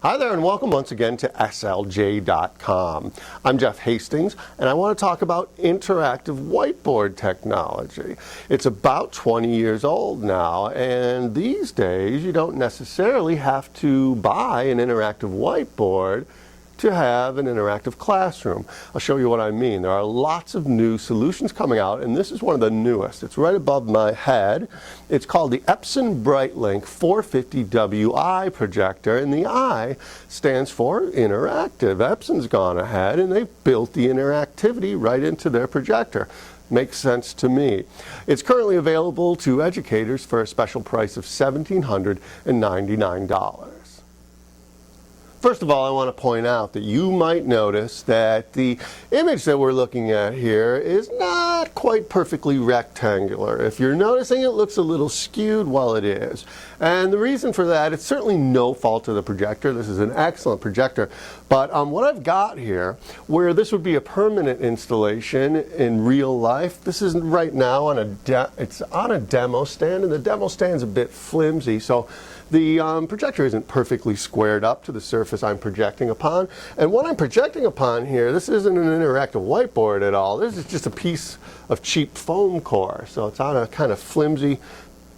Hi there and welcome once again to SLJ.com. I'm Jeff Hastings and I want to talk about interactive whiteboard technology. It's about 20 years old now, and these days you don't necessarily have to buy an interactive whiteboard to have an interactive classroom. I'll show you what I mean. There are lots of new solutions coming out, and this is one of the newest. It's right above my head. It's called the Epson BrightLink 450WI projector, and the I stands for interactive. Epson's gone ahead and they've built the interactivity right into their projector. Makes sense to me. It's currently available to educators for a special price of $1,799. First of all, I want to point out that you might notice that the image that we're looking at here is not quite perfectly rectangular. If you're noticing, it looks a little skewed. Well, it is. And the reason for that, it's certainly no fault of the projector. This is an excellent projector. But what I've got here, where this would be a permanent installation in real life, this is right now on it's on a demo stand, and the demo stand's a bit flimsy. So the projector isn't perfectly squared up to the surface I'm projecting upon. And what I'm projecting upon here, this isn't an interactive whiteboard at all. This is just a piece of cheap foam core. So it's on a kind of flimsy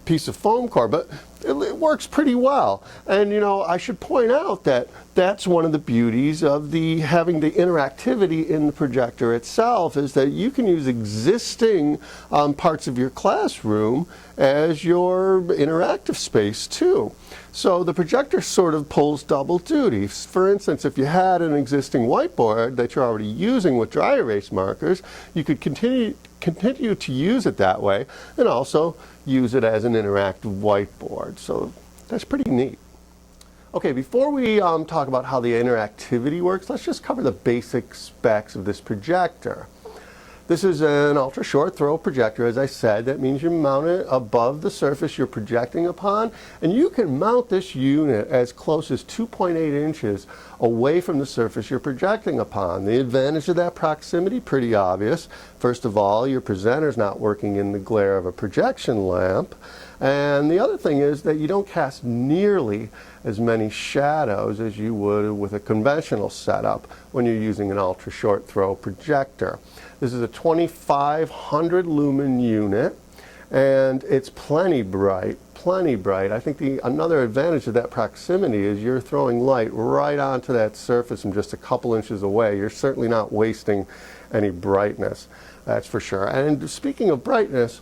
piece of foam core, but it works pretty well. And you know, I should point out that that's one of the beauties of having the interactivity in the projector itself, is that you can use existing parts of your classroom as your interactive space too. So the projector sort of pulls double duty. For instance, if you had an existing whiteboard that you're already using with dry erase markers, you could continue to use it that way and also use it as an interactive whiteboard. So that's pretty neat. Okay, before we talk about how the interactivity works, let's just cover the basic specs of this projector. This is an ultra short throw projector, as I said. That means you mount it above the surface you're projecting upon, and you can mount this unit as close as 2.8 inches away from the surface you're projecting upon. The advantage of that proximity, pretty obvious. First of all, your presenter's not working in the glare of a projection lamp. And the other thing is that you don't cast nearly as many shadows as you would with a conventional setup when you're using an ultra short throw projector. This is a 2500 lumen unit, and it's plenty bright, plenty bright. I think another advantage of that proximity is you're throwing light right onto that surface from just a couple inches away. You're certainly not wasting any brightness, that's for sure. And speaking of brightness,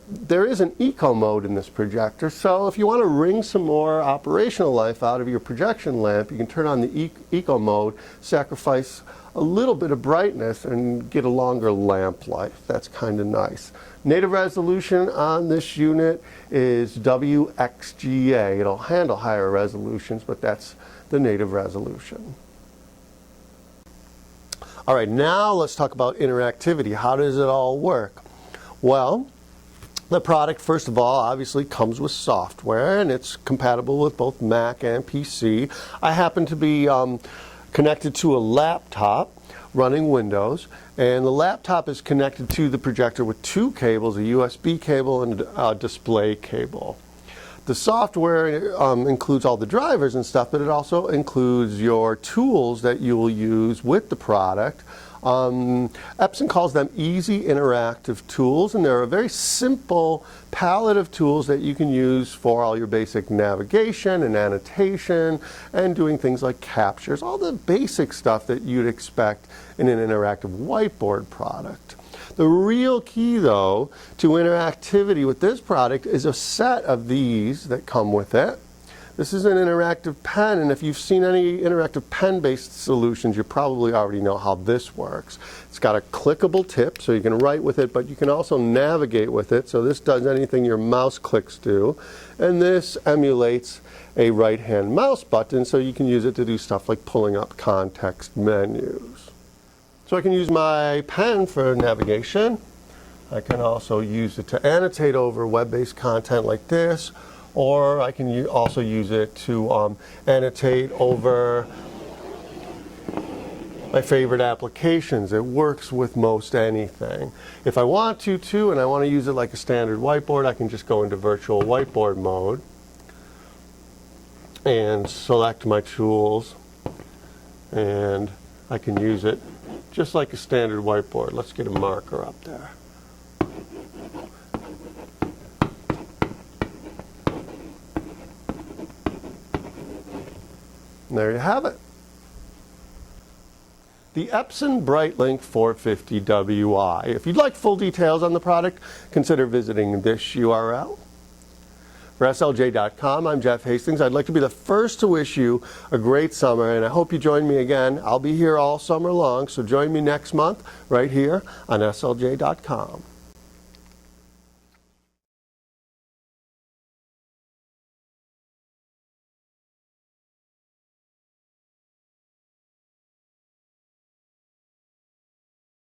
there is an eco mode in this projector, so if you want to wring some more operational life out of your projection lamp, you can turn on the eco mode, sacrifice a little bit of brightness, and get a longer lamp life. That's kind of nice. Native resolution on this unit is WXGA. It'll handle higher resolutions, but that's the native resolution. All right, now let's talk about interactivity. How does it all work? Well, the product, first of all, obviously comes with software, and it's compatible with both Mac and PC. I happen to be connected to a laptop running Windows, and the laptop is connected to the projector with two cables, a USB cable and a display cable. The software includes all the drivers and stuff, but it also includes your tools that you will use with the product. Epson calls them easy interactive tools, and they're a very simple palette of tools that you can use for all your basic navigation and annotation and doing things like captures, all the basic stuff that you'd expect in an interactive whiteboard product. The real key, though, to interactivity with this product is a set of these that come with it. This is an interactive pen, and if you've seen any interactive pen-based solutions, you probably already know how this works. It's got a clickable tip, so you can write with it, but you can also navigate with it. So this does anything your mouse clicks do, and this emulates a right-hand mouse button, so you can use it to do stuff like pulling up context menus. So I can use my pen for navigation. I can also use it to annotate over web-based content like this, or I can also use it to annotate over my favorite applications. It works with most anything. If I want to too, and I want to use it like a standard whiteboard, I can just go into virtual whiteboard mode. and select my tools, and I can use it just like a standard whiteboard. Let's get a marker up there. And there you have it. The Epson BrightLink 450 WI. If you'd like full details on the product, consider visiting this URL. For SLJ.com, I'm Jeff Hastings. I'd like to be the first to wish you a great summer, and I hope you join me again. I'll be here all summer long, so join me next month right here on SLJ.com.